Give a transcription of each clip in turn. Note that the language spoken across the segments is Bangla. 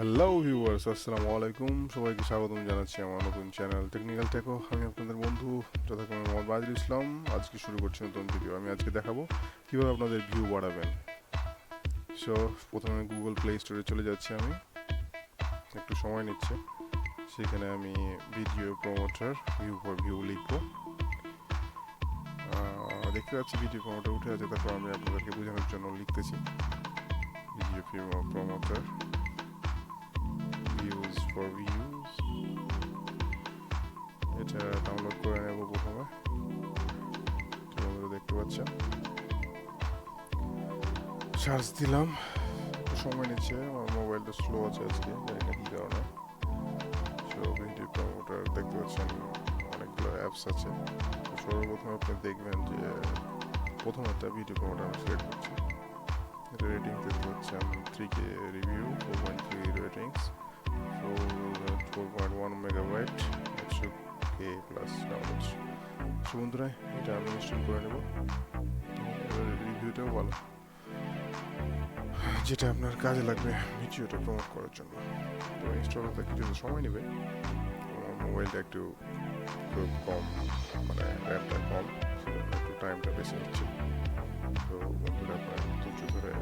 হ্যালো ভিউয়ার্স, আসসালামু আলাইকুম। সবাইকে স্বাগতম জানাচ্ছি আমার নতুন চ্যানেল টেকনিক্যাল টেকো। আমি আপনাদের বন্ধু যথাক্রমে মোহাম্মদ বাদিল ইসলাম। আজকে শুরু করছি নতুন ভিডিও। আমি আজকে দেখাবো কীভাবে আপনাদের ভিউ বাড়াবেন। সো প্রথমে গুগল প্লে স্টোরে চলে যাচ্ছি। আমি একটু সময় নিচ্ছে, সেখানে আমি ভিডিও প্রমোটার ভিউ লিখবো। দেখতে পাচ্ছি ভিডিও প্রমোটার উঠে আছে, তারপর আমি আপনাদেরকে বোঝানোর জন্য লিখতেছি video promoter views for views. এটা ডাউনলোড করে নেব প্রথমে। দেখতে পাচ্ছেন চার্জ দিলাম, একটু সময় নিচ্ছে, আমার মোবাইলটা স্লো আছে আজকে, জানি না কী কারণে। সো ভিডিও প্রমোটার দেখতে পাচ্ছেন অনেকগুলো অ্যাপস আছে। তো সর্বপ্রথমে আপনি দেখবেন যে প্রথম একটা ভিডিও প্রমোটার আমি সিলেক্ট করছি। এটা রেটিং দেখতে পাচ্ছেন 3K review, 4.3 ratings, 4.1 megabyte, 100K plus downloads. So বন্ধুরা, এটা আমি ইনস্টল করে নেব। রিভিউটাও ভালো, যেটা আপনার কাজে লাগবে ভিডিওটা প্রমোট করার জন্য। তো ইনস্টল হতে কিছুটা সময় নেবে। মোবাইলটা একটু খুব কম, মানে র্যামটা কম, সেজন্য একটু টাইমটা বেশি নিচ্ছে। তো বন্ধুরা, আপনার ধৈর্য ধরে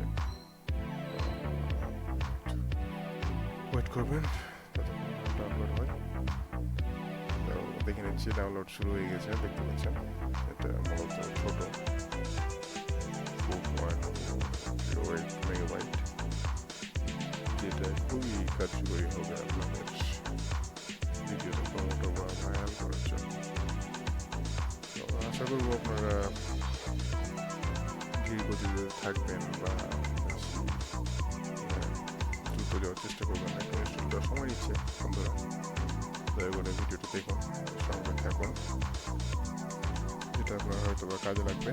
ওয়েট করবেন যতক্ষণ ডাউনলোড হয়। তো দেখে নিচ্ছি ডাউনলোড শুরু হয়ে গেছে, দেখতে পাচ্ছেন। এটা মূলত ছোট 4.08 মেগাবাইট, যেটা খুবই কার্যকরী হবে আপনাদের ভিডিওটা প্রমোট বা ভাইরাল করার জন্য। তো আশা করবো আপনারা ধীর গতিতে থাকবেন বা দ্রুত যাওয়ার চেষ্টা করবেন। একটা ইনস্টল দেওয়ার সময় নিচ্ছে বন্ধুরা, দয়া করে ভিডিওটা দেখুন, সঙ্গে থাকুন, যেটা আপনার হয়তো বা কাজে লাগবে।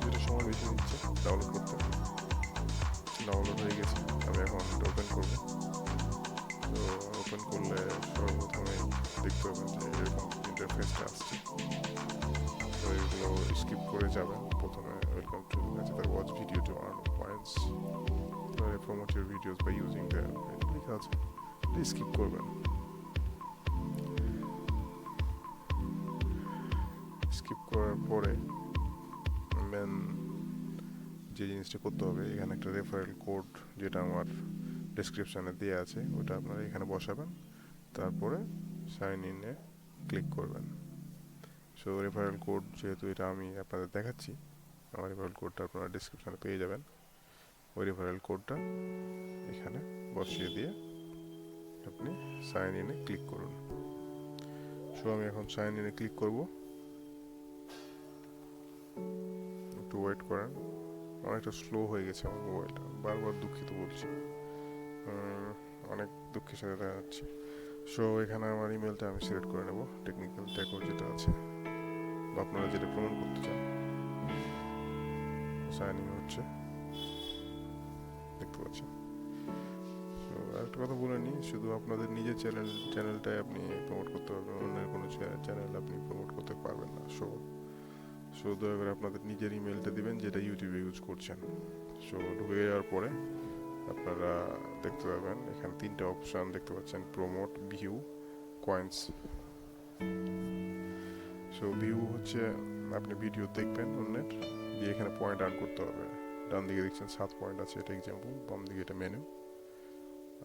যেটা সময় বেশি নিচ্ছে ডাউনলোড করতে। ডাউনলোড হয়ে গেছে, আমি এখন ওপেন করবো। তো ওপেন করলে সর্বপ্রথমে দেখতে পাবেন যে এরকম ইন্টারফেসটা আসছে। তো এগুলো স্কিপ করে যাবেন। প্রথমে ওয়েলকাম টু তার watch video to earn points, তারপরে promote your videos by using the, এটা লেখা আছে, স্কিপ করবেন। স্কিপ করার পরে মেন যে জিনিসটা করতে হবে, এখানে একটা রেফারেল কোড, যেটা আমার ডেসক্রিপশানে দেওয়া আছে, ওটা আপনারা এখানে বসাবেন। তারপরে সাইন ইনে ক্লিক করবেন। সো রেফারেল কোড, যেহেতু এটা আমি আপনাদের দেখাচ্ছি, আমার রেফারেল কোডটা আপনারা ডেসক্রিপশানে পেয়ে যাবেন। ওই রেফারেল কোডটা এখানে বসিয়ে দিয়ে আপনি সাইন ইনে ক্লিক করুন। সো আমি এখন সাইন ইনে ক্লিক করব। একটু ওয়েট করেন, অনেকটা স্লো হয়ে গেছে আমার মোবাইলটা, বারবার দুঃখিত বলছি, অনেক দুঃখের সাথে দেখাচ্ছি। সো এখানে আমার ইমেলটা আমি সিলেক্ট করে নেব, টেকনিক্যাল টেকো যেটা আছে, বা আপনারা যেটা প্রমাণ করতে চান। সাইন ইন হচ্ছে, দেখতে পাচ্ছেন। তো আরেকটা কথা বলে নিই, শুধু আপনাদের নিজের চ্যানেলটাই আপনি প্রমোট করতে পারবেন, অন্যের কোনো চ্যানেল আপনি প্রমোট করতে পারবেন না। সো দয়া করে আপনাদের নিজের ইমেলটা দিবেন, যেটা ইউটিউবে ইউজ করছেন। সো ঢুকে যাওয়ার পরে আপনারা দেখতে পাবেন এখানে 3টা অপশান দেখতে পাচ্ছেন, promote, view, coins. So view হচ্ছে আপনি ভিডিও দেখবেন অন্যের, দিয়ে এখানে পয়েন্ট আর্ন করতে হবে। ডান দিকে দেখছেন 7 পয়েন্ট আছে, এটা এক্সাম্পল। বাম দিকে এটা মেনু।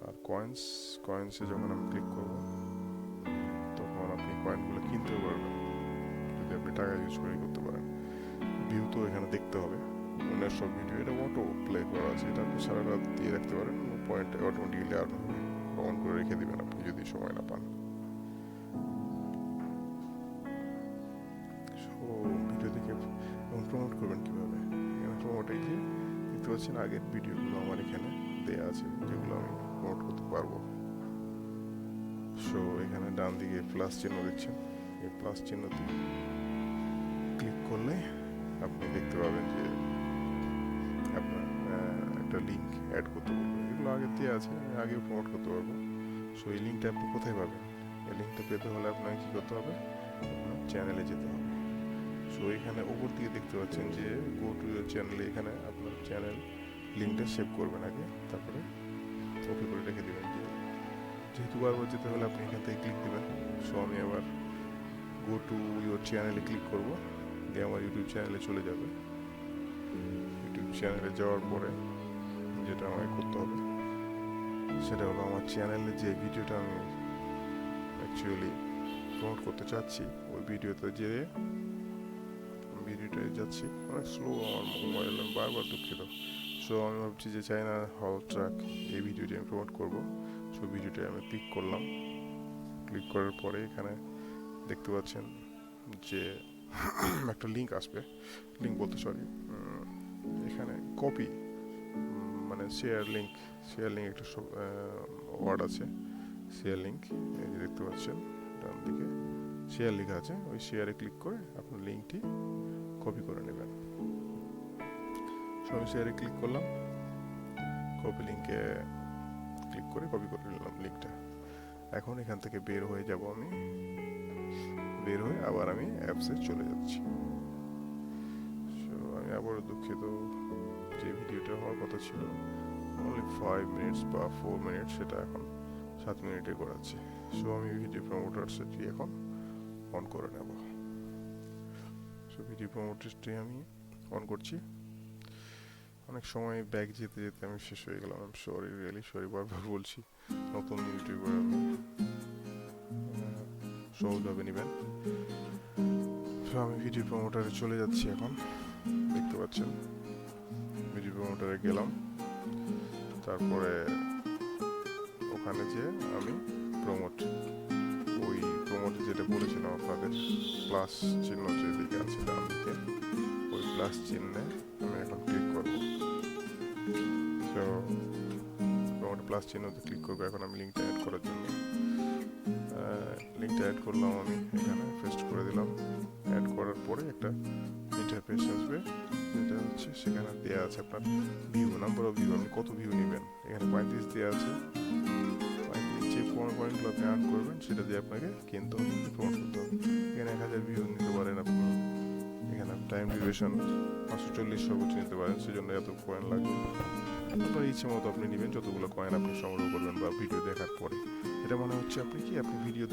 আর কয়েন্সে যখন আমি ক্লিক করব, তখন আপনি কয়েনগুলো কিনতেও পারবেন, যদি আপনি টাকা ইউজ করে করতে পারেন। ভিউ তো এখানে দেখতে হবে অন্যের সব ভিডিও, এটা অটো প্লে করা আছে, এটা আপনি সারা রাত দিয়ে রাখতে পারেন, পয়েন্ট অটোমেটিক্যালি আর্ন হবে। অন করে রেখে দেবেন আপনি যদি সময় না পান। সো ভিডিও দেখে এখন প্রমোট করবেন কীভাবে, এখানে প্রমোটে গিয়ে দেখতে পাচ্ছেন আগের ভিডিওগুলো আমার এখানে দেওয়া আছে, যেগুলো আমি প্রমোট করতে পারবো। সো এখানে ডান দিকে প্লাস চিহ্ন দেখছেন, এই প্লাস চিহ্নতে ক্লিক করলে আপনি দেখতে পাবেন যে আপনার একটা লিঙ্ক অ্যাড করতে বলবে। এগুলো আগে দেওয়া আছে, আমি আগেও প্রমোট করতে পারবো। সো এই লিঙ্কটা আপনি কোথায় পাবেন? এই লিঙ্কটা পেতে হলে আপনাকে কী করতে হবে? আপনার চ্যানেলে যেতে হবে। সো এখানে ওপর দিকে দেখতে পাচ্ছেন যে গো টু ইউর চ্যানেলে, এখানে আপনার চ্যানেল লিঙ্কটা সেভ করবেন আগে, তারপরে ওকে করে রেখে দেবেন। যেহেতু বারবার যেতে হলে আপনি এখান থেকে ক্লিক দেবেন। সো আমি আবার গো টু ইউর চ্যানেলে ক্লিক করব, দিয়ে আমার ইউটিউব চ্যানেলে চলে যাবে। ইউটিউব চ্যানেলে যাওয়ার পরে যেটা আমাকে করতে হবে সেটা হলো আমার চ্যানেলে যে ভিডিওটা আমি অ্যাকচুয়ালি প্রমোট করতে চাচ্ছি ওই ভিডিওতে ভিডিওটায় যাচ্ছি। অনেক স্লো আমার মোবাইল, আমি বারবার দুঃখিত। সো আমি ভাবছি যে চাইনা হল ট্রাক এই ভিডিওটি আমি প্রমোট করবো। সো ভিডিওটায় আমি ক্লিক করলাম। ক্লিক করার পরে এখানে দেখতে পাচ্ছেন যে একটা লিঙ্ক আসবে, লিঙ্ক বলতে সরি, এখানে কপি মানে শেয়ার লিঙ্ক একটা ওয়ার্ড আছে, শেয়ার লিঙ্ক। এই যে দেখতে পাচ্ছেন ডান দিকে শেয়ার লেখা আছে, ওই শেয়ারে ক্লিক করে আপনার লিঙ্কটি কপি করে নেবেন। সব শেয়ারে ক্লিক করলাম, কপি লিঙ্কে ক্লিক করে কপি করে নিলাম লিঙ্কটা। এখন এখান থেকে বের হয়ে যাব আমি, বের হয়ে আবার আমি অ্যাপসে চলে যাচ্ছি। আমি আবারও দুঃখিত, যে ভিডিওটা হওয়ার কথা ছিল অনলি 5 মিনিটস বা 4 মিনিট, সেটা এখন 7 মিনিটে করাচ্ছি। সো আমি ভিডিও প্রমোটারসটি এখন অন করে নেব। সো ভিডিও প্রমোটারসটি আমি অন করছি। অনেক সময় ব্যাক যেতে যেতে আমি শেষ হয়ে গেলাম। আমি সরি, রিয়েলি সরি, বারবার বলছি। নতুন ইউটিউবার আমি, সহজভাবে নেবেন। সো আমি ভিডিও প্রমোটারে চলে যাচ্ছি এখন। দেখতে পাচ্ছেন ভিডিও প্রমোটারে গেলাম, তারপরে ওখানে যে আমি ওই প্রমোটে যেটা বলেছিলাম আপনাদের, প্লাস চিহ্ন যেদিকে আছে ডান দিকে, ওই প্লাস চিহ্নে আমি এখন ক্লিক করব। তো প্রমোটে প্লাস চিহ্নতে ক্লিক করবো এখন আমি লিঙ্কটা অ্যাড করার জন্য। লিঙ্কটা অ্যাড করলাম, আমি এখানে পেস্ট করে দিলাম। অ্যাড করার পরে একটা ইন্টারফেস আসবে, যেটা হচ্ছে সেখানে দেওয়া আছে আপনার ভিউ, নাম্বার অফ ভিউ, আপনি কত ভিউ নেবেন। এখানে 35 দেওয়া আছে। যে পয়েন্টগুলো আপনি আর্ন করবেন সেটা দিয়ে আপনাকে কিনতে হবে, প্রমোট করতে হবে। এখানে 1000 ভিউ নিতে পারেন আপনি। এখানে টাইম ডিউরেশন 540 সর্বোচ্চ নিতে পারেন, সেজন্য এত কয়েন লাগবে। আপনার ইচ্ছে মতো আপনি নেবেন, যতগুলো কয়েন আপনি সংগ্রহ করবেন বা ভিডিও দেখার পরে। এটা মনে হচ্ছে আপনি ভিডিও